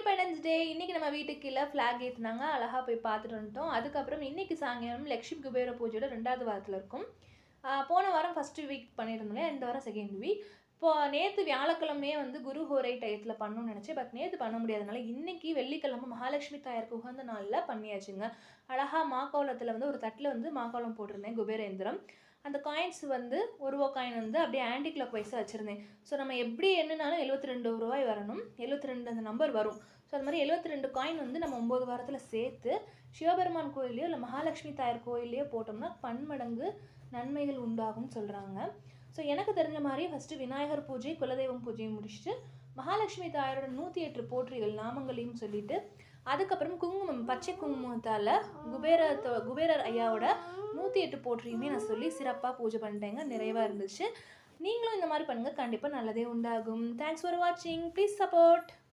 Independence day இன்னைக்கு நம்ம வீட்டுக்கு கீழே ஃப்ளாக் ஏற்றுனாங்க. அழகாக போய் பார்த்துட்டு வந்துட்டோம். அதுக்கப்புறம் இன்னைக்கு சாயங்காலம் லக்ஷ்மி குபேர பூஜையோட 2வது வாரத்தில் இருக்கும். போன வாரம் ஃபஸ்ட்டு வீக் பண்ணியிருந்தோம் இல்லையா, இந்த வாரம் செகண்ட் வீக். இப்போது நேற்று வியாழக்கிழமையே வந்து குரு ஹோரை டயத்தில் பண்ணணும்னு நினச்சேன். பட் நேற்று பண்ண முடியாதனால இன்னைக்கு வெள்ளிக்கிழமை மகாலட்சுமி தாயாருக்கு உகந்த நாளில் பண்ணியாச்சுங்க. அழகாக மாக்கோலத்தில் வந்து ஒரு தட்டில் வந்து மாக்கோலம் போட்டிருந்தேன் குபேரேந்திரம். அந்த காயின்ஸ் வந்து ரூபா காயின் வந்து அப்படியே ஆன்டி கிளாக் வைஸாக வச்சுருந்தேன். ஸோ நம்ம எப்படி எண்ணினாலும் 72 ரூபாய் வரணும், 72 அந்த நம்பர் வரும். ஸோ அது மாதிரி 72 காயின் வந்து நம்ம 9 வாரத்தில் சேர்த்து சிவபெருமான் கோயிலையோ இல்லை மகாலட்சுமி தாயார் கோயிலையோ போட்டோம்னா பன்மடங்கு நன்மைகள் உண்டாகும்னு சொல்கிறாங்க. ஸோ எனக்கு தெரிஞ்ச மாதிரி ஃபஸ்ட்டு விநாயகர் பூஜை குலதெய்வம் பூஜையும் முடிச்சுட்டு மகாலட்சுமி தாயாரோட 108 போற்றிகள் நாமங்களையும் சொல்லிட்டு அதுக்கப்புறம் குங்குமம் பச்சை குங்குமத்தால் குபேரர் ஐயாவோட 108 போற்றியுமே நான் சொல்லி சிறப்பாக பூஜை பண்ணிட்டேங்க. நிறைவாக இருந்துச்சு. நீங்களும் இந்த மாதிரி பண்ணுங்கள், கண்டிப்பாக நல்லதே உண்டாகும். தேங்க்ஸ் ஃபார் வாட்சிங். Please support.